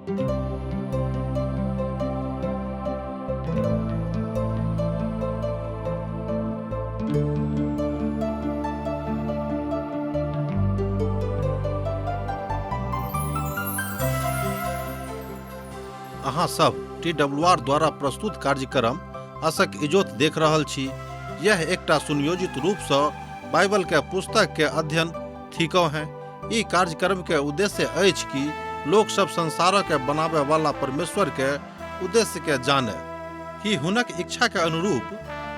अहाँ सब TWR द्वारा प्रस्तुत कार्यक्रम आशक इजोत देख रहल छी। यह एकटा सुनियोजित रूप से बाइबल के पुस्तक के अध्ययन थिको हैं। ई कार्यक्रम के उद्देश्य अछि कि लोक सब संसार के बनावे वाला परमेश्वर के उद्देश्य के जाने, कि हुनक इच्छा के अनुरूप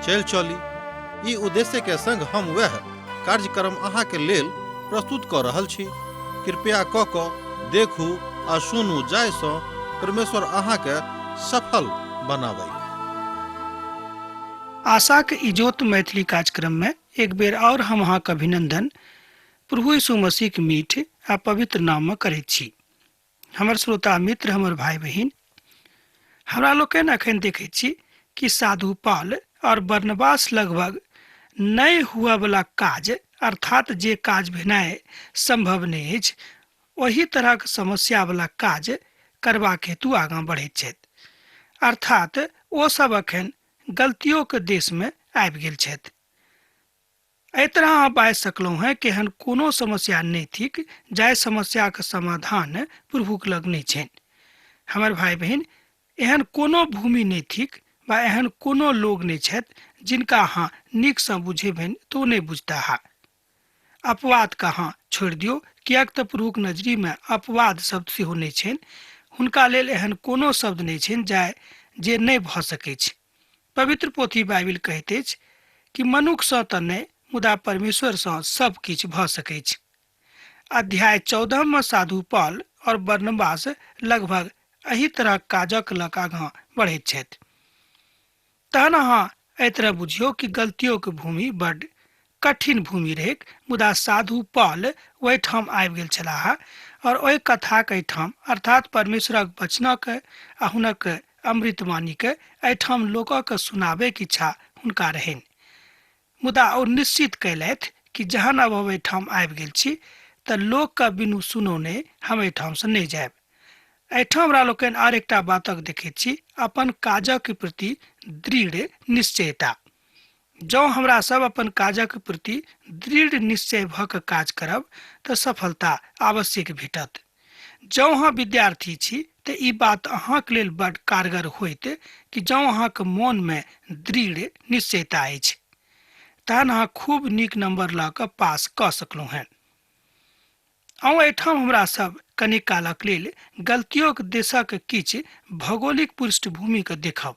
चल चली। ई उद्देश्य के संग हम वह कार्यक्रम अहाँ के लेल प्रस्तुत कर रहल छी। कृपया क के देखू आ सुनू, जाय सो परमेश्वर अहाँ के सफल बनावे। आशा के इजोत मैथिली कार्यक्रम में एक बेर और हम अहाँ के अभिनंदन प्रभु यीशु मसीह के मीठ आ पवित्र नाम में करे छी। हमर श्रोता मित्र, हमर भाई बहिन, हमरा लोकन अखन देखे छी कि साधु पाल और बरनबास लगभग नहीं हुआ वाला काज, अर्थात जे काज भेनाय संभव नहीं अछि, वही तरह के समस्या वाला काज करबा हेतु आगां बढ़ैत छथि। अर्थात ओ सब अखन गलतियों के देश में आबि गेल छथि। एहि तरह अहाँ बाजि सकलहुँ हैं कि एहन कोनो समस्या नहीं थिक जाहि समस्या के समाधान प्रभुक लग नहीं छनि। हमर भाई बहिन, एहन कोनो भूमि नहीं थिक वा एहन कोनो लोग नहीं छथि जिनका अहाँ नीक सँ बुझेबनि तो नहीं बुझता हा। अपवाद का अहाँ छोड़ि दियौ, किएक तऽ प्रभुक नजरी में अपवाद शब्द सेहो नहीं छनि। हुनका लेल एहन कोनो शब्द नहीं छनि जे नहीं भऽ सकैत अछि। पवित्र पोथी बाइबिल कहैत अछि कि मनुख सँ तऽ नहि, मुदा परमेश्वर सँ सब किछु भऽ सकैत अछि। अध्याय 14 में साधु पाल और बरनबास लगभग एही तरह काजक लग आगां बढ़ैत छथि। तहन अहाँ एहि तरह बुझियौ कि गलतियों के भूमि बड्ड कठिन भूमि रहैक, मुदा साधु पाल ओहिठाम आबि गेल छलाह और ओहि कथाक एहिठाम, अर्थात परमेश्वरक वचनक आ हुनक अमृतवाणी के एहिठाम लोकक सुनाबैक इच्छा हुनका रहनि। मुदा ओ निश्चित कयलथि कि जहन अब हम एहिठाम आबि गेल छी तऽ लोक के बिनु सुनौने हम एहिठाम से नहीं जायब। एहिठाम हमरा लोकनि आर एकटा बातक देखैत छी, अपन काजक प्रति दृढ़ निश्चयता। जँ हमरा सब अपन काजक प्रति दृढ़ निश्चय भऽ कऽ काज करब तऽ सफलता आवश्यक भेटत। जँ अहाँ विद्यार्थी छी तऽ ई बात अहाँके लेल बड्ड कारगर होइत कि जँ अहाँके मोन में दृढ़ निश्चयता अछि तहन अहाँ खूब नीक नंबर लऽ कऽ पास कऽ सकलहुँ हैं। अहूँ एहिठाम हमरा सब कनि कालक लेल गलतियों के देशक किछु भौगोलिक पृष्ठभूमि के देखब।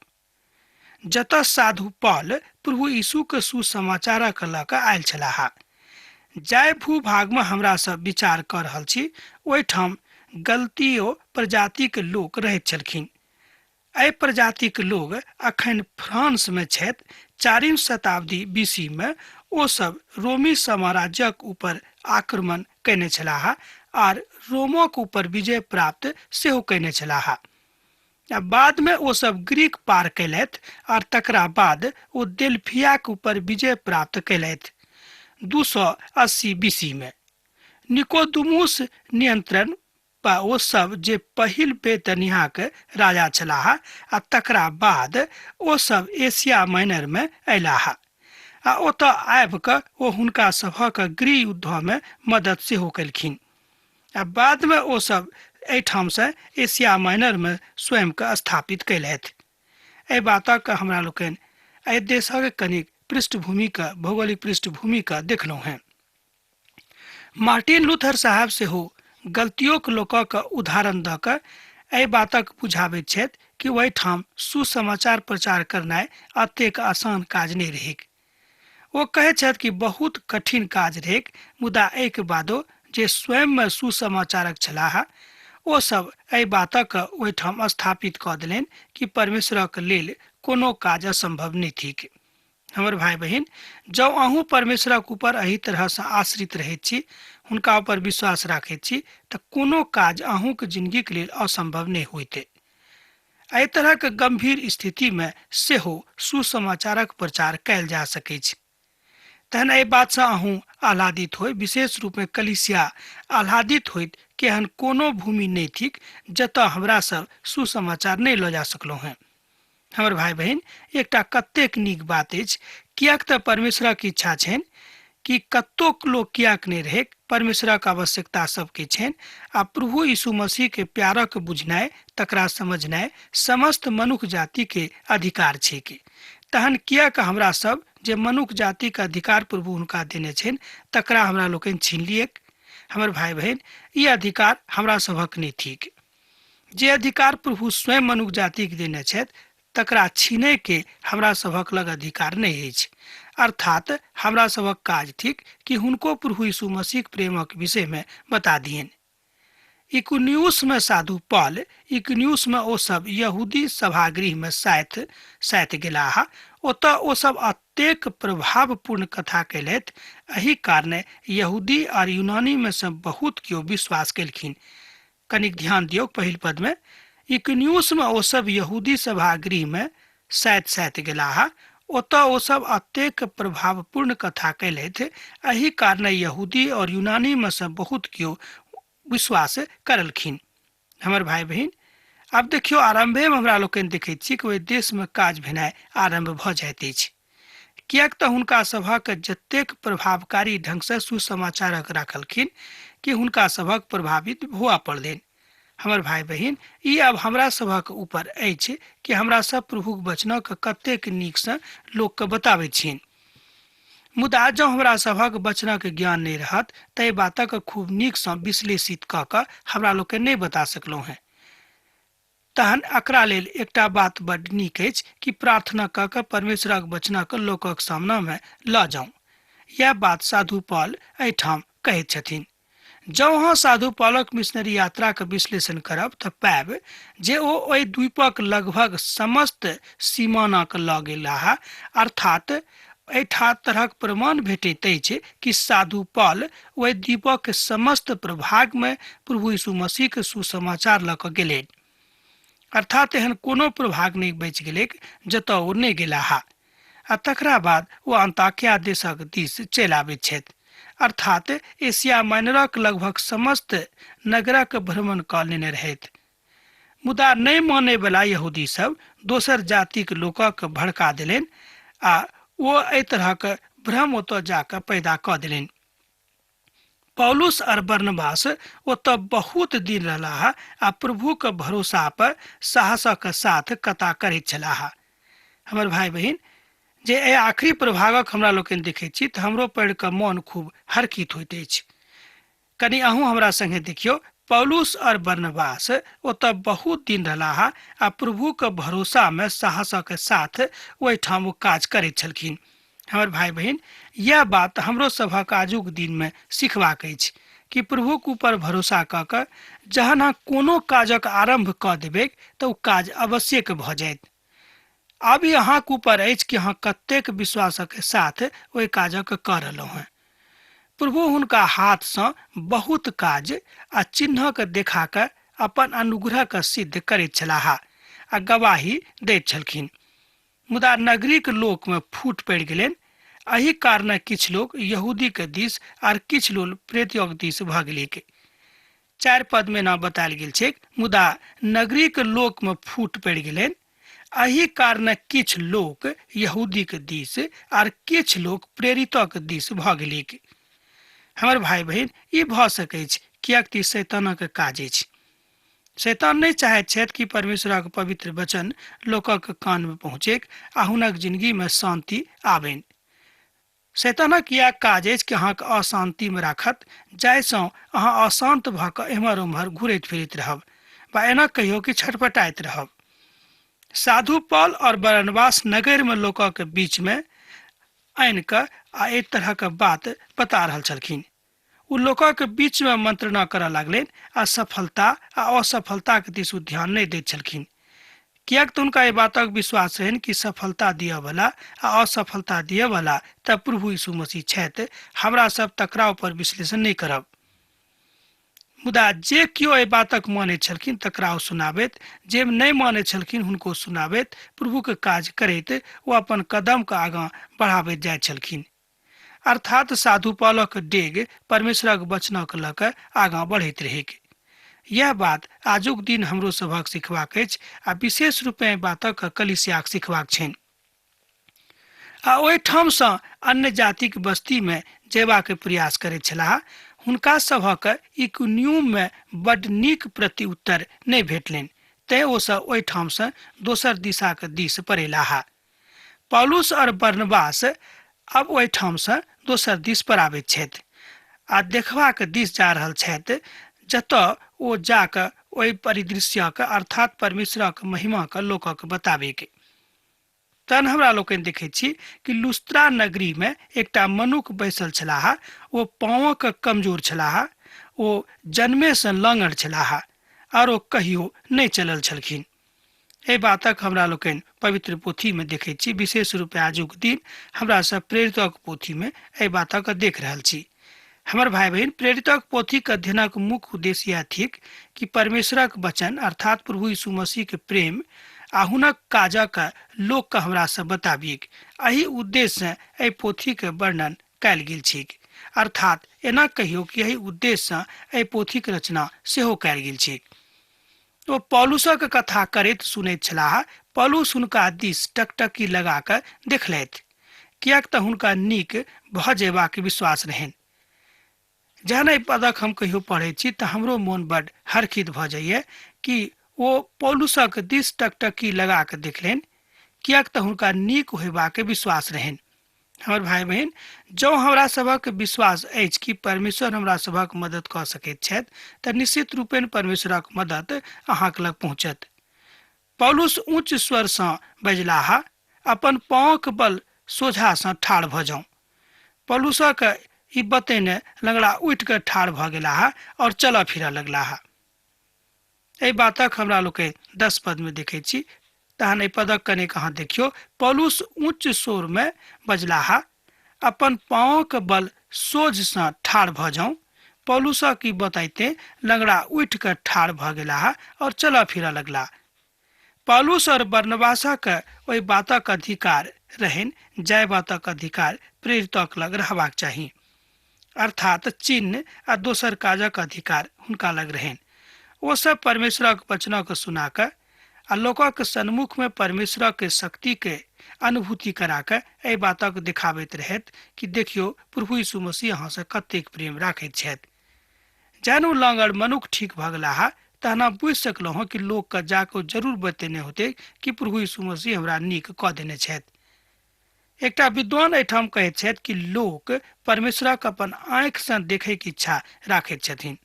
जतऽ साधु पाल प्रभु यीशु के सुसमाचारक लऽ कऽ आयल छलाह। जाहि भूभाग में हमरा सब विचार कऽ रहल छी ओहिठाम गलतियों प्रजाति के लोक रहैत छलखिन। एहि प्रजाति के लोग अखन फ्रांस में छथि। 4वीं शताब्दी BC में ओ सब रोमी साम्राज्यक ऊपर आक्रमण कयने छलाह आर रोमक ऊपर विजय प्राप्त सेहो कयने छलाह। आ बाद में ओ सब ग्रीक पार कैलथि और तकरा बाद ओ डेल्फिया के ऊपर विजय प्राप्त कैलथि 280 BC में। निकोदुमुस नियंत्रण बा ओ सब जे पहिल बेतनिया के राजा छलाह आ तकरा बाद ओ सब एशिया माइनर में अयलाह आ ओतऽ आबि कऽ ओ हुनका सभक गृह युद्ध में मदद सेहो केलखिन। आ बाद में ओ सब एहिठाम से एशिया माइनर में स्वयं के स्थापित कैलथि। एहि बातक हमरा लोकनि एहि देशक कनिक पृष्ठभूमि का, भौगोलिक पृष्ठभूमि का देखलहुँ हैं। मार्टिन लूथर साहब सेहो गलतियों के लोकक उदाहरण दऽ कऽ एहि बातक बुझाबैत छथि कि ओहिठाम सुसमाचार प्रचार करनाइ अतेक आसान काज नहीं रहैक। ओ कहैत छथि कि बहुत कठिन काज रहैक, मुदा एहिके बादो जे स्वयं में सुसमाचारक छलाह ओ सब एहि बातक ओहिठाम स्थापित कऽ देलनि कि परमेश्वरक लेल कोनो काज असंभव नहीं थिक। हमर भाई बहिन, जँ अहूँ परमेश्वरक ऊपर एही तरह से आश्रित रहैत छी, हुनका ऊपर विश्वास राखैत छी, तऽ कोनो काज अहूँ के जिंदगी के लेल असंभव नहीं होइत। एहि तरह के गंभीर स्थिति में सेहो सुसमाचारक प्रचार कयल जा सकैत छै। तहन एहि बातसँ अहूँ आह्लादित होइ, विशेष रूप में कलीसिया आह्लादित होइत कि एहन कोनो भूमि नहीं थिक जतऽ हमरा सब सुसमाचार नहीं लऽ जा सकलहुँ हैं। हमर भाई बहन, एकटा कतेक नीक बात अछि, कियाक तऽ परमेश्वरक इच्छा छनि कि कतोक लोक कियाक नहीं रहे, परमेश्वरक आवश्यकता सबके छनि आ प्रभु यीशु मसीह के प्यारक बुझनाइ, तकरा समझनाइ समस्त मनुष्य जाति के अधिकार छै के। तहन कियाक हमरा सब जे मनुष्य जाति के अधिकार प्रभु हुनका देने छनि तकरा हमरा लोकनि छीन लियक। हमर भाई बहन, ई अधिकार हमरा सभक नहीं थिक। जे अधिकार प्रभु स्वयं मनुष्य जाति के देने छथि तकरा छीने के हमरा सभक लग अधिकार नहीं अछि। अर्थात हमरा सभक काज थिक कि हुनको प्रभु यीशु मसीह प्रेमक विषय में बता दियन। इकुनियुस में साधु पॉल इकुनियुस में ओ सब यहूदी सभागृह में साथ गेलाह। ओतऽ ओ सब अतेक प्रभावपूर्ण कथा कैलथि, एहि कारणे यहूदी और यूनानी में से बहुत केओ विश्वास केलखिन। कनिक ध्यान दियौ पहिल पद में, इकुनियुस में ओ सब यहूदी सभागृह में साथ गेलाह। ओतऽ ओ सब अतेक प्रभावपूर्ण कथा कैलथि, एहि कारणे यहूदी और यूनानी में से बहुत केओ विश्वास करलखिन। हमर भाई बहन, अब देखियो आरंभे में हमरा लोकनि देखैत छी कि ओहि देश में काज भेनाइ आरंभ भऽ जाइत अछि, कियाक तऽ हुनका सभक जतेक प्रभावकारी ढंग से सुसमाचारक राखलखिन कि हुनका सभक प्रभावित हुआ पड़लनि। हमर भाई बहन, ई अब हमरा सभक ऊपर अछि कि हमरा सब प्रभुक वचनक कतेक नीक से लोक के बताबै छियनि। मुदा जँ हमरा सभक वचनक ज्ञान नहीं रहत तऽ बातक खूब नीक से विश्लेषित कऽ कऽ हमरा लोकनि नहीं बता सकलहुँ हैं। तहन एकरा लेल एकटा बात बड्ड नीक अछि कि प्रार्थना कऽ कऽ परमेश्वरक वचनक लोकक सामना में लऽ जाऊँ। यह बात साधु पॉल एहिठाम कहैत छथिन। जँ अहाँ साधु पॉलक मिशनरी यात्रा के विश्लेषण करब तऽ पाएब जे ओ ओहि द्वीपक लगभग समस्त सीमानाक लऽ गेलाह। अर्थात एहिठा तरहक प्रमाण भेटैत अछि कि साधु पॉल ओहि द्वीपक समस्त प्रभाग में प्रभु यीशु मसीह के सुसमाचार लऽ कऽ गेलनि। अर्थात एहन कोनो प्रभाग नहीं बचि गेलै जतऽ ओ नहीं गेलाह। आ तकरा बाद ओ अंताकिया देशक दिस चलि आबैत छथि। अर्थात एशिया माइनरक लगभग समस्त नगरक भ्रमण कऽ लेने रहथि। मुदा नहीं मानय वाला यहूदी सब दोसर जातिक लोकक भड़का देलनि आ ओ एहि तरहक भ्रम ओतऽ जाकऽ पैदा कऽ देलनि। पौलुस और बरनबास ओतऽ बहुत दिन रहलाह आ प्रभु के भरोसा पर साहसक साथ कथा करैत छलाह। हमर भाई बहन, जे एहि आखिरी प्रभागक हमरा लोकनि देखैत छी तऽ हमरो पढ़ि कऽ मन खूब हर्षित होइत अछि। कनि अहूँ हमरा संगे देखियौ, पौलुस और बरनबास ओतऽ बहुत दिन रहलाह आ प्रभु के भरोसा में साहसक साथ ओहिठाम ओ काज करैत छलखिन। हमर भाई बहन, यह बात हमरो सभक आजुक दिन में सिखबाक अछि कि प्रभुक ऊपर भरोसा कऽ कऽ जहन अहाँ कोनो काजक आरंभ कऽ देबै तऽ ओ काज अवश्यक भऽ जायत। अब ई अहाँक ऊपर अछि कि अहाँ कतेक विश्वासक साथ ओहि काजक कऽ रहलहुँ हैं। प्रभु हुनका हाथ से बहुत काज आ चिन्हक देखा कऽ अपन अनुग्रह के सिद्ध करैत छलाह आ गवाही दैत छलखिन। मुदा नगरीक लोक में फूट पड़ि गेलनि। एहि कारणे किछु लोग यहूदी के दिस आर किछु लोग प्रेतियोक दिस भऽ गेलैक। 4 पद में ना बतायल गेल छै, मुदा नगरीक लोक में फूट पड़ि गेलनि। एहि कारणे किछु लोक यहूदी के दिस आर किछु लोग प्रेरितक दिस भऽ गेलैक। हमर भाई बहन, ई भऽ सकै छै कियाक कि शैतानक काज अछि। शैतान नहीं चाहैत छथि कि परमेश्वरक पवित्र वचन लोकक कान में पहुँचेक आ हुनक जिंदगी में शांति आबनि। शैतानक यह काज अछि कि अहाँके अशांति में राखत, जाहिसँ अहाँ अशांत भऽ कऽ एम्हर उम्हर घुरैत फिरैत रहब वा एना कहियो कि छटपटाइत रहब। साधु पॉल और बरनबास नगर में लोकक बीच में आनि कऽ आ एक तरह के बात बता रहल छलखिन। ओ लोकक बीच में मंत्रणा करऽ लागलनि आ सफलता आ असफलता के दिस ध्यान नहीं दैत छलखिन, कियाक तऽ हुनका एहि बातक विश्वास रहनि कि सफलता दिअ वाला आ असफलता दिअ वाला तऽ प्रभु यीशु मसीह छथि। हमरा सब तकरा ऊपर विश्लेषण नहीं करब। मुदा जे कियो एहि बातक मानैत छलखिन तकरा ओ सुनाबैत, जे नहीं मानैत छलखिन हुनको सुनाबैत प्रभु के काज करैत ओ अपन कदम के आगाँ बढ़ाबैत जाइत छलखिन। अर्थात साधु पौलक डेग परमेश्वरक वचनक लऽ कऽ आगाँ बढ़ैत रहेक। यह बात आजुक दिन हमरो सभक सिखबाक अछि आ विशेष रूपे बातक कलिसियाक सिखबाक छनि। आ ओहिठामसँ अन्य जातिक बस्तीमे जयबाक प्रयास करैत छलाह। हुनका सभक इकुनियुममे बड्ड नीक प्रत्युत्तर नहि भेटलनि, तेँ ओसभ ओहिठामसँ दोसर दिशाक दिस परेलाह। पौलुस और बरनबास अब ओहिठामसँ दोसर दिस पर आबैत छथि आ देखबाक दिस जा रहल छथि, जतऽ ओ जाकऽ ओहि परिदृश्यक अर्थात परमेश्वरक महिमाक लोकक बताबेके। तहन हमरा लोकनि देखैत छी कि लुस्त्रा नगरीमे एकटा मनुख बैसल छलाह। ओ पाँवक कमजोर छलाह, ओ जन्मेसँ लंगड़ छलाह और ओ कहियो नहि चलल छलखिन। एहि बातक हमरा लोकनि पवित्र पोथीमे देखैत छी। विशेष रूपे आजुक दिन हमरा सब प्रेरितक पोथीमे एहि बातक देख रहल छी। हमर भाई बहन, प्रेरितक पोथीक अध्ययनक मुख्य उद्देश्य यह थिक कि परमेश्वरक वचन अर्थात प्रभु यीशु मसीह के प्रेम आ हुनक काजक लोकके हमरा सब बताबिक। एहि उद्देश्य से एहि पोथी के वर्णन कयल गेल छैक। अर्थात एना कहियो कि एहि उद्देश्य से एहि पोथीक रचना सेहो कयल गेल छैक। ओ पौलुसक कथा करैत सुनैत छलाह। पौलुस हुनका दिस टकटकी लगा कऽ देखलथि, किएक तऽ हुनका नीक भऽ जयबाक विश्वास रहनि। जहन एहि पदक हम कहियो पढ़ैत छी तऽ हमरो मोन बड्ड हर्षित भऽ जाइए कि ओ पौलुसक दिस टकटकी लगा कऽ देखलनि, किएक तऽ हुनका नीक होयबाक विश्वास रहनि। हमर भाई बहन, जँ हमरा सभक विश्वास अछि कि परमेश्वर हमरा सभक मदद कऽ सकैत छथि तऽ निश्चित रूपेण परमेश्वरक मदद अहाँक लग पहुँचत। पौलुस उच्च स्वरसँ बजलाह, अपन पाँवक बल सोझासँ ठाढ़ भऽ जाउ। पौलुसक ई बतेने लंगड़ा उठि कऽ ठाढ़ भऽ गेलाह और चलऽ फिरऽ लगलाह। एहि बातक हमरा लोग 10 पद में देखे छी। तहन एहि पदक कने कहाँ देखियो। पौलुस उच्च स्वर में बजलाह, अपन पाँवक बल सोझसँ ठाढ़ भऽ जाउ। पौलुसक ई बताइते लंगड़ा उठि कऽ ठाढ़ भऽ गेलाह और चलऽ फिरऽ लगला। पौलुस और बरनबासक ओहि बातक अधिकार रहनि जाय बातक अधिकार प्रेरितक लग रहबाक चाही, अर्थात चिन्ह आ दोसर काजक अधिकार हुनका लग रहनि। ओ सब परमेश्वरक वचनक सुना कऽ आ लोकक सन्मुख में परमेश्वरक शक्ति के अनुभूति करा कऽ एहि बातक दिखाबैत रहथि कि देखियो प्रभु यीशु मसीह अहाँ से कतेक प्रेम राखैत छथि। जहन ओ लंगड़ मनुख ठीक भऽ गेलाह तहन हम बुझि सकलहुँ कि लोक के जाकऽ जरूर बतेने होते कि प्रभु यीशु मसीह हमरा नीक कऽ देने छथि। एकटा विद्वान एहिठाम कहैत छथि कि लोक परमेश्वरक अपन आँखिसँ देखैके इच्छा राखैत छथिन।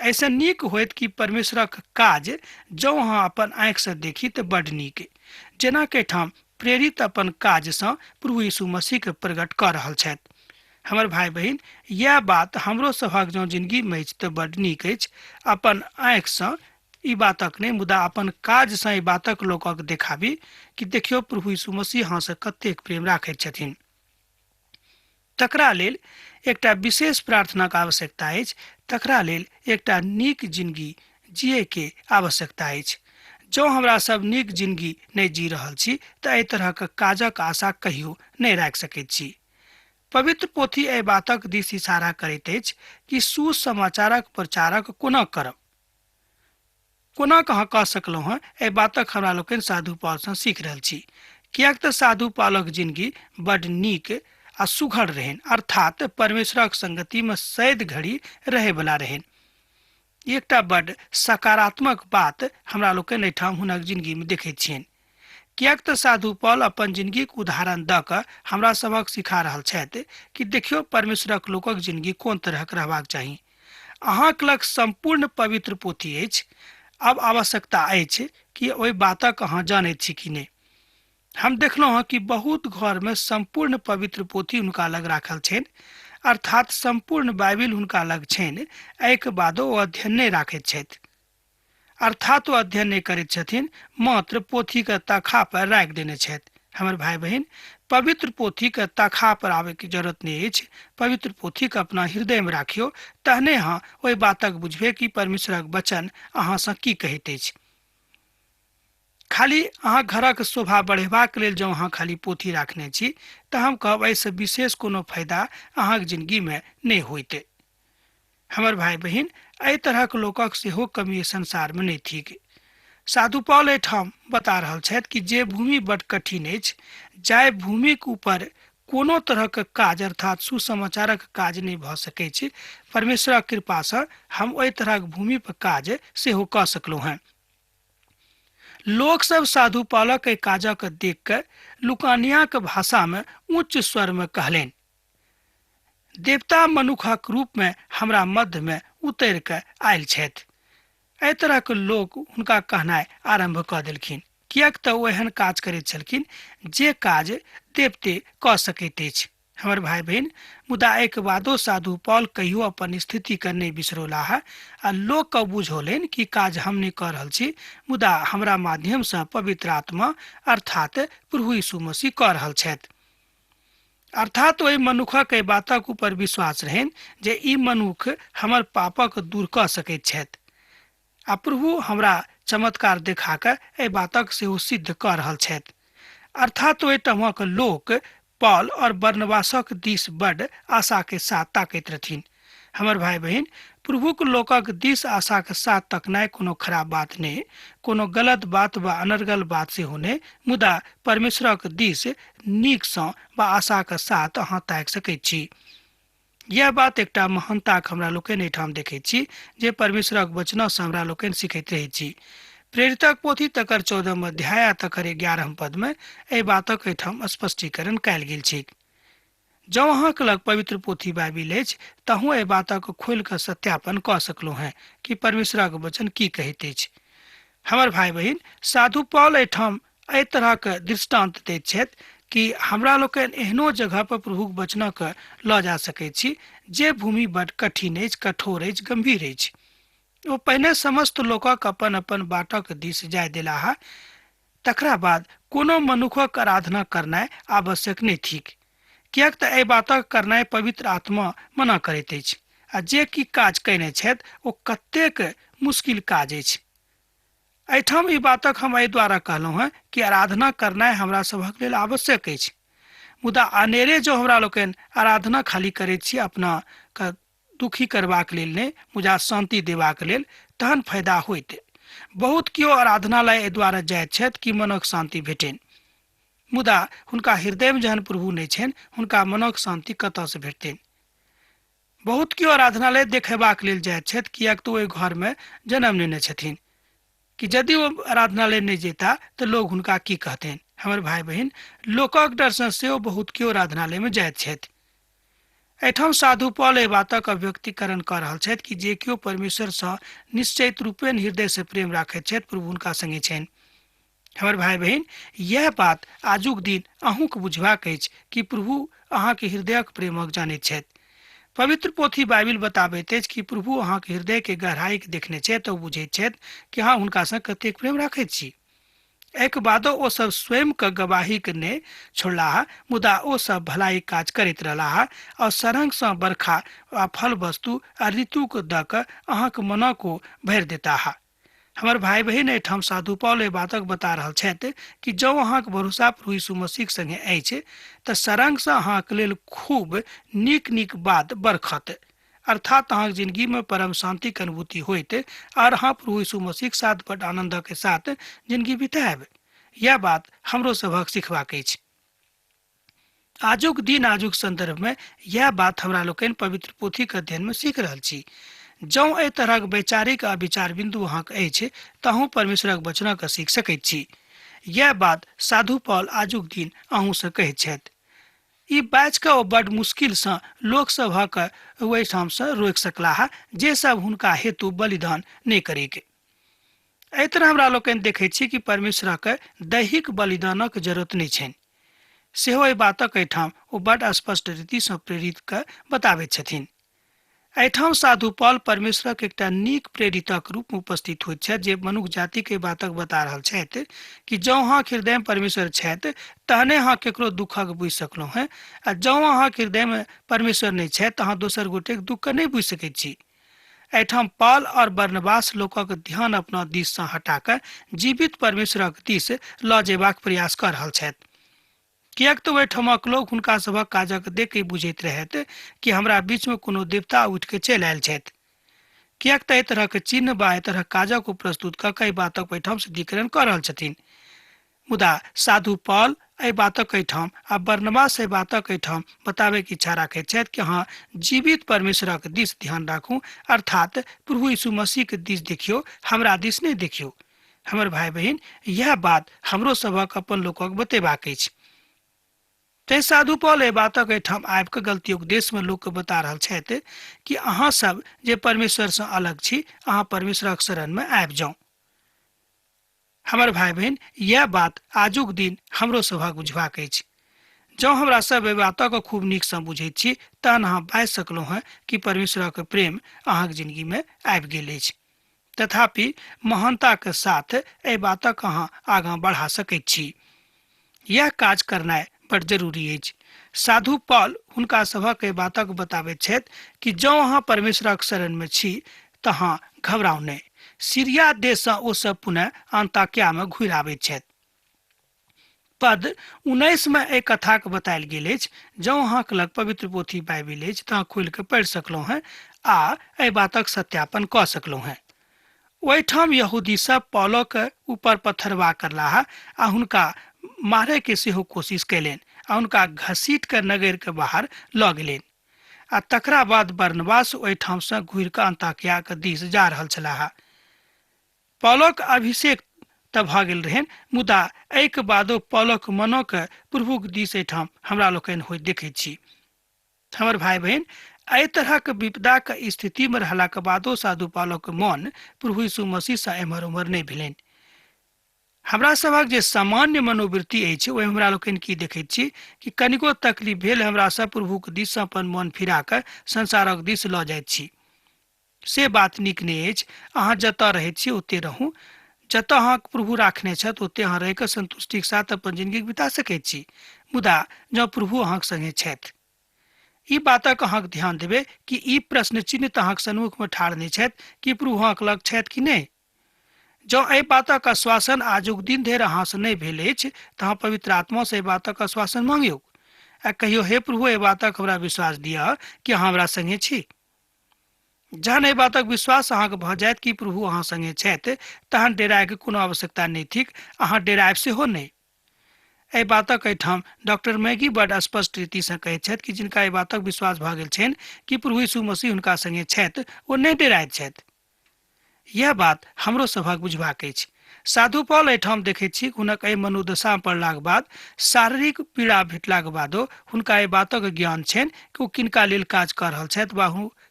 ऐसा नीक होइत कि परमेश्वरक काज जँ अहाँ अपन आँखिसँ देखी तऽ बड्ड नीक, जेना कि एहिठाम प्रेरित अपन काजसँ प्रभु यीशु मसीहके प्रकट कऽ रहल छथि। हमर भाई बहिन, यह बात हमरो सभक जँ जिंदगीमे अछि तऽ बड्ड नीक अछि। अपन आँखिसँ ई बातक नहि, मुदा अपन काजसँ ई बातक लोकक देखाबी कि देखियौ प्रभु यीशु मसीह अहाँसँ कतेक प्रेम राखैत छथिन। तकरा लेल एकटा विशेष प्रार्थनाक आवश्यकता अछि। तकरा लेल एकटा नीक जिंदगी जियैके आवश्यकता अछि। जँ हमरा सब नीक जिंदगी नहि जी रहल छी तऽ एहि तरहक काजक आशा कहियो नहि राखि सकैत छी। पवित्र पोथी एहि बातक दिस इशारा करैत अछि कि सुसमाचारक प्रचारक कोना करब। कोना कहाँ कह सकलहुँ हँ, एहि बातक हमरा लोकनि साधु पौलसँ सीख रहल छी। किएक तऽ साधु पौलक जिंदगी बड्ड नीक आ सुघड़ रहन, अर्थात परमेश्वरक संगतिमे सैद घड़ी रहे वाला रहन। एकटा बड्ड सकारात्मक बात हमरा लोकनि एहिठाम हुनक जिंदगीमे देखैत छियनि। किएक तऽ साधु पौल अपन जिंदगीक उदाहरण दऽ कऽ हमरा सभक सिखा रहल छथि कि देखियौ परमेश्वरक लोकक जिंदगी कोन तरहक रहबाक चाही। अहाँक लग संपूर्ण पवित्र पोथी अछि। अब आवश्यकता अछि कि ओहि बातक अहाँ जानैत छी कि नहि। हम देखलहुँ हँ कि बहुत घरमे संपूर्ण पवित्र पोथी हुनका लग राखल छनि, अर्थात संपूर्ण बाइबिल हुनका लग छनि। एहिके बादो ओ अध्ययन नहि राखैत छथि, अर्थात ओ अध्ययन नहि करैत छथिन, मात्र पोथीके तखा पर राखि देने छथि। हमर भाई बहन, पवित्र पोथीके तखा पर आबैके जरूरत नहि अछि। पवित्र पोथीके अपना हृदयमे राखियौ, तहने अहाँ ओहि बातक बुझबे कि परमेश्वरक वचन अहाँसँ की कहैत अछि। खाली अहाँ घरक शोभा बढ़ेबाक लेल जँ अहाँ खाली पोथी राखने छी तऽ हम कहब एहिसँ विशेष कोनो फायदा अहाँक जिन्दगीमे नहि होइते। हमर भाई बहिन, एहि तरहक लोकक सेहो कमी संसारमे नहि थिक। साधु पौल एहिठाम बता रहल छथि कि जे भूमि बड्ड कठिन अछि, जाहि भूमिक ऊपर कोनो तरहक काज अर्थात सुसमाचारक काज नहि भऽ सकैत छै, परमेश्वरक कृपासँ हम ओहि तरहक भूमि पर काज सेहो कऽ सकलहुँ हेँ। लोक सब साधु पौलक एहि काजक देख कऽ लुकानियाक भाषामे उच्च स्वरमे कहलनि, देवता मनुखक रूपमे हमरा मध्यमे उतरि कऽ आयल छथि। एहि तरहक लोक हुनका कहनाइ आरम्भ कऽ देलखिन, किएक तऽ ओ एहन काज करैत छलखिन जे काज देवते कऽ सकैत अछि। हमर भाई बहिन, मुदा एहिके बादो साधु पौल कहियो अपन स्थितिके नहि बिसरौलाह आ लोकके बुझौलनि कि काज हम नहि कऽ रहल छी, मुदा हमरा माध्यमसँ पवित्र आत्मा अर्थात प्रभु यीशु मसीह कऽ रहल छथि। अर्थात ओहि मनुखक एहि बातक ऊपर विश्वास रहनि जे ई मनुख हमर पापक दूर कऽ सकैत छथि आ प्रभु हमरा चमत्कार देखा कऽ एहि बातक सेहो सिद्ध कऽ रहल छथि। अर्थात ओहि ठमक लोक पौल और बरनबासक दिस बड्ड आशा के साथ ताकैत रहथिन। हमर भाई बहिन, प्रभुक लोकक दिस आशा के साथ तकनाइ कोनो खराब बात नहि, कोनो गलत बात वा अनर्गल बात सेहो नहि, मुदा परमेश्वरक दिस नीकसँ वा आशा के साथ अहाँ ताकि सकैत छी। यह बात एकटा महानताक हमरा लोकनि एहिठाम देखैत छी जे परमेश्वरक वचनसँ हमरा लोकनि सिखैत रहैत छी। प्रेरितक पोथी तकर 14 अध्याय आ तकर 11 पदमे एहि बातक एहिठाम स्पष्टीकरण कयल गेल छै। जँ अहाँके लग पवित्र पोथी बाइबिल अछि तहूँ एहि बातक खोलि कऽ सत्यापन कऽ सकलहुँ हेँ कि परमेश्वरक वचन की कहैत अछि। हमर भाई बहिन, साधु पौल एहिठाम एहि तरहक दृष्टांत दैत छथि कि हमरा लोकनि एहनो जगह पर प्रभुक वचनक लऽ जा सकैत छी जे भूमि बड्ड कठिन अछि, कठोर अछि, गंभीर अछि। ओ पहिने समस्त लोकक अपन अपन बाटक दिस जाय देलाह, तकरा बाद कोनो मनुखक आराधना करनाइ आवश्यक नहि थिक, किएक तऽ एहि बातक करनाइ पवित्र आत्मा मना करैत अछि आ जे की काज कयने छथि ओ कतेक मुश्किल काज अछि। एहिठाम ई बातक हम एहि द्वारा कहलहुँ हेँ कि आराधना करनाइ हमरा सभक लेल आवश्यक अछि, मुदा अनेरे जो हमरा लोकनि आराधना खाली करैत छी अपना दुखी करबाक लेल नहि, मुदा शांति देबाक लेल, तहन फायदा होइत। बहुत केओ आराधनालय एहि दुआरे जाइत छथि कि मनक शांति भेटनि, मुदा हुनका हृदयमे जहन प्रभु नहि छनि, हुनका मनक शांति कतयसँ भेटतनि। बहुत केओ आराधनालय देखेबाक लेल जाइत छथि किएक तऽ ओहि घरमे जन्म लेने छथिन कि यदि ओ आराधनालय नहि जेता तऽ लोग हुनका की कहतनि। हमर भाई बहिन, लोकक डरसँ सेहो बहुत केओ आराधनालयमे जाइत छथि। एहिठाम साधु पौल एहि बातक अभिव्यक्तिकरण कऽ रहल छथि कि जे केओ परमेश्वरसँ निश्चित रूपेण हृदयसँ प्रेम राखैत छथि प्रभु हुनका संगे छनि। हमर भाई बहिन, यह बात आजुक दिन अहूँके बुझबाक अछि कि प्रभु अहाँके हृदयक प्रेमक जानैत छथि। पवित्र पोथी बाइबिल बताबैत अछि कि प्रभु अहाँके हृदयके गहराइके देखने छथि और बुझैत छथि कि अहाँ हुनकासँ कतेक प्रेम राखैत छी। एहिके बादो ओ सब स्वयं के गवाही के नहि छोड़लाह, मुदा ओ सब भलाई काज करैत रहलाह और सरंग सँ बरखा आ फल वस्तु आ ऋतु को दऽ कऽ अहाँके मन को भरि देताह। हमर भाई बहिन, एहिठाम साधु पौल एहि बातक बता रहल छथि कि जँ अहाँके भरोसा प्रभु यीशु मसीह संगे अछि तऽ सरंग सँ अहाँके लेल खूब नीक नीक बात बरखत, अर्थात अहाँके जिंदगी में परम शांति के अनुभूति होइत और अहाँ प्रभु यीशु मसीह के साथ बड़ आनंद के साथ जिंदगी बिताएब। यह बात हमरो सभक सिखबाक अछि। आजुक दिन आजुक संदर्भ में यह बात हमरा लोकनि पवित्र पोथी के अध्ययन में सीख रहल छी। जँ एहि तरहक वैचारिक आ विचार बिंदु अहाँके अछि तहूँ परमेश्वरक वचनक सीख सकैत छी। यह बात साधु पौल आजुक दिन अहूँसँ कहैत छथि। ई बाज कऽ ओ बड्ड मुश्किलसँ लोकसभक ओहिठामसँ रोकि सकलाह जे सब हुनका हेतु बलिदान नहि करैके। एहि तरह हमरा लोकनि देखैत छी कि परमेश्वरक दैहिक बलिदानक जरूरत नहि छनि। सेहो एहि बातक एहिठाम ओ बड्ड स्पष्ट रीतिसँ प्रेरित कऽ बताबैत छथिन। एहिठाम साधु पौल परमेश्वरक एकटा नीक प्रेरितक रूपमे उपस्थित होइत छथि जे मनुष्य जातिके बातक बता रहल छथि कि जँ अहाँके हृदयमे परमेश्वर छथि तहने अहाँ केकरो दुखक बुझि सकलहुँ हेँ, आ जँ अहाँके हृदयमे परमेश्वर नहि छथि तऽ अहाँ दोसर गोटेके दुखके नहि बुझि सकैत छी। एठाम पॉल और बरनबास लोकक ध्यान अपना दिस से हटाकर जीवित परमेश्वरक दिस लऽ जेबाक प्रयास कर रहल छथि। किएक तऽ ओहिठमक लोग हुनका सभक काजक देख के बुझैत रहैत कि हमरा बीच में कोनो देवता उठि के चलि आयल छथि। किएक तऽ एहि तरह के चिन्ह बा एहि तरह काजक को प्रस्तुत कऽ कई बातक ओहिठाम सिद्धीकरण कर रहल छथिन। मुदा साधु पॉल एहि बातक एहिठाम आ बरनबास एहि बातक एहिठाम बताबे के इच्छा राखैत छथि कि अहाँ जीवित परमेश्वरक दिस ध्यान राखू, अर्थात प्रभु यीशु मसीह के दिस देखियो, हमरा दिस नहीं देखियो। हमर भाई बहन, यह बात हमरो सभक अपन लोकक बतेबाक अछि। ते साधु पॉल एहि बातक एहिठाम आबि कऽ गलती उपदेश में लोक के बता रहल छथि कि अहाँ सब जे परमेश्वर से अलग छी, अहाँ परमेश्वरक शरण में आबि जाउ। हमर भाई बहन, यह बात आजुक दिन हमरो सभक बुझबाक अछि। जँ हमरा सब एहि बातक खूब नीक सँ बुझैत छी तहन अहाँ बाजि सकलहुँ हैं कि परमेश्वरक प्रेम अहाँक जिंदगी में आबि गेल अछि। तथापि महानता के साथ एहि बातक अहाँ आगाँ बढ़ा सकैत छी। यह काज करनाइ बड़ जरूरी अछि। साधु पॉल हुनका सभक एहि बातक बताबैत छथि कि जँ अहाँ परमेश्वरक शरण में छी तऽ अहाँ घबराउ नहि। सीरिया देश सँ ओ सब पुनः अंताकिया में घुरि आबैत छथि। पद 19 में एक कथा के बतायल गेल अछि। जँ अहाँक लग पवित्र पोथी बाइबिल अछि तऽ अहाँ खोलि कऽ पढ़ि सकलहुँ हैं आ एहि बातक सत्यापन कऽ सकलहुँ हैं। ओहिठाम यहूदी सब पौलक ऊपर पत्थरवा करलाह आ हुनका मारे के सेहो कोशिश कयलनि आ हुनका घसीट कर नगर के बाहर लऽ गेलनि। आ तकरा बाद बरनबास ओहिठाम से घुरि कऽ अंताकिया के दिस जा रहल छलाह। पौलक अभिषेक तऽ भऽ गेल रहनि, मुदा एहिके बादो पौलक मनक प्रभुक दिस एहिठाम हमरा लोकनि होइत देखैत छी। हमर भाई बहन, एहि तरहक विपदा के स्थिति में रहला के बादो साधु पौलक मन प्रभु यीशु मसीह से एम्हर उम्हर नहीं भेलनि। हमरा सभक जे सामान्य मनोवृत्ति अछि ओहि हमरा लोकनि की देखैत छी कि कनिको तकलीफ भेल हमरा सब प्रभुक दिस से अपन मन फिरा कऽ संसारक दिस लऽ जाइत छी। से बात नीक नहि अछि। अहाँ जतऽ रहैत छी ओतऽ रहू। जतऽ अहाँ प्रभु राखने छथि ओतऽ अहाँ रहि कऽ संतुष्टिक साथ अपन जिंदगी बिता सकैत छी। मुदा जँ प्रभु अहाँक संगे छथि, ई बातक अहाँक ध्यान देबै कि ई प्रश्न चिन्ह तऽ अहाँक सन्मुख में ठाढ़ नहि छथि कि प्रभु अहाँक लग छथि कि नहि। जँ एहि बातक आश्वासन आजुक दिन धरि अहाँ से नहि भेल अछि तऽ अहाँ पवित्र आत्मा से एहि बातक आश्वासन मांगियौ आ कहियो, हे प्रभु, एहि बातक हमरा विश्वास दिअ कि अहाँ हमरा संगे छी। जहन एहि बातक विश्वास अहाँके भऽ जायत कि प्रभु अहाँ संगे छथि तहन डेरायके कोनो आवश्यकता नहि थिक। अहाँ डेरायब सेहो नहि। एहि बातक एहिठाम डॉक्टर मैगी बड़ स्पष्ट रीति से कहैत छथि कि जिनका एहि बातक विश्वास भऽ गेल छनि कि प्रभु यीशु मसीह हुनका संगे छथि, ओ नहि डेराइत छथि। यह बात हमरो सभक बुझबाक अछि। साधु पौल एहिठाम देखैत छी हुनक एहि मनोदशा पड़लाक बाद, शारीरिक पीड़ा भेटलाक बादो हुनका एहि बातक ज्ञान छनि कि ओ किनका लेल काज कऽ रहल छथि वा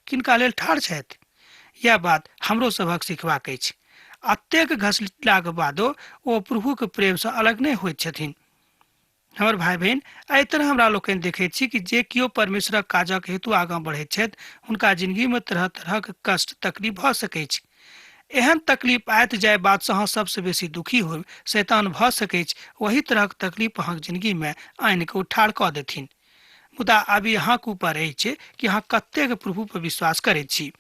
किनका लेल ठाढ़ छथि। यह बात हमरो सभक सिखबाक अछि। अतेक घसलाक बादो ओ प्रभुके प्रेम से अलग नहि होइत छथिन। हमर भाई बहन, एहि तरह हमरा लोकनि देखैत छी कि जे केओ परमेश्वरक काजक हेतु आगाँ बढ़ैत छथि हुनका जिंदगी में तरह तरहक कष्ट तकलीफ भऽ सकैत छै। एहन तकलीफ आयत जाय बात से अहाँ सबसे बेसी दुखी हो शैतान भऽ सकैत छै। वही तरहक तकलीफ अहाँक जिंदगी में आनि कऽ ठाढ़ कऽ देथिन। मुदा अभी अहाँके ऊपर अछि कि अहाँ कतेक प्रभु पर विश्वास करैत छी।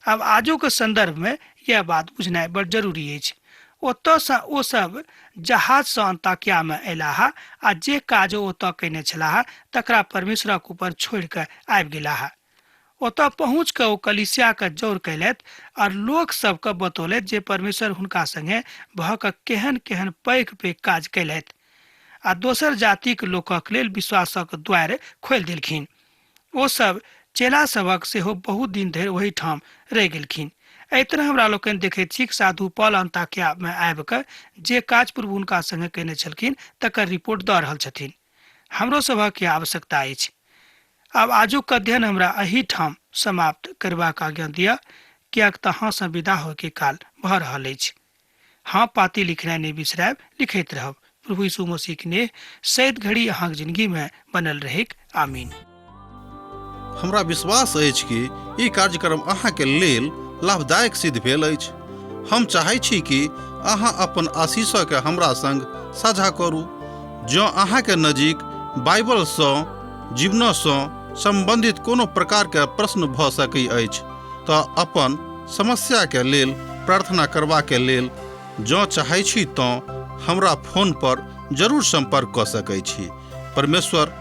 अब आजुक संदर्भ में यह बात बुझनाइ बड़ जरूरी अछि। ओतऽ से ओ सब जहाज से अंताकिया में अयलाह आ जे काज ओतऽ कयने छलाह तकरा परमेश्वरक ऊपर छोड़ि कऽ आबि गेलाह। ओतऽ पहुँच कऽ ओ कलीसिया के जोर कयलथि और लोक सबके बतौलथि जे परमेश्वर हुनका संगे भऽ कऽ केहन केहन पैघ पैघ काज कयलथि आ दोसर जातिक लोकक लेल विश्वासक द्वार खोलि देलखिन। ओ सब चेला सभक सेहो बहुत दिन धरि ओही ठाम रहि गेलखिन। एहि तरह हमरा लोकनि देखैत छी साधु पौल अंताकिया में आबि कऽ जे काज प्रभु हुनका संगे कयने छलखिन तकर रिपोर्ट दऽ रहल छथिन। हमरो सभक आवश्यकता अछि। अब आजुक अध्ययन हमरा एही ठाम समाप्त करबाक आज्ञा दिअ, किएक तऽ अहाँ सँ विदा होयके काल भऽ रहल अछि। हाँ, पाती लिखनाइ नहि बिसरायब, लिखैत रहब। प्रभु यीशु मसीह के नेह सैत घड़ी अहाँक जिंदगी में बनल रहेक। आमीन। हमरा विश्वास अछि कि ई कार्यक्रम अहाँके लेल लाभदायक सिद्ध भेल अछि। हम चाहै छी कि अहाँ अपन आशीषके हमरा संग साझा करू। जँ अहाँके नजीक बाइबलसँ जीवनसँ संबंधित कोनो प्रकारके प्रश्न भऽ सकैत अछि तऽ अपन समस्या के लेल प्रार्थना करबा के लेल जँ चाहै छी तऽ हमरा फोन पर जरूर संपर्क कऽ सकै छी। परमेश्वर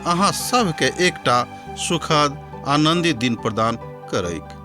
अहाँ सबके एकटा सुखद आनंदित दिन प्रदान करैक।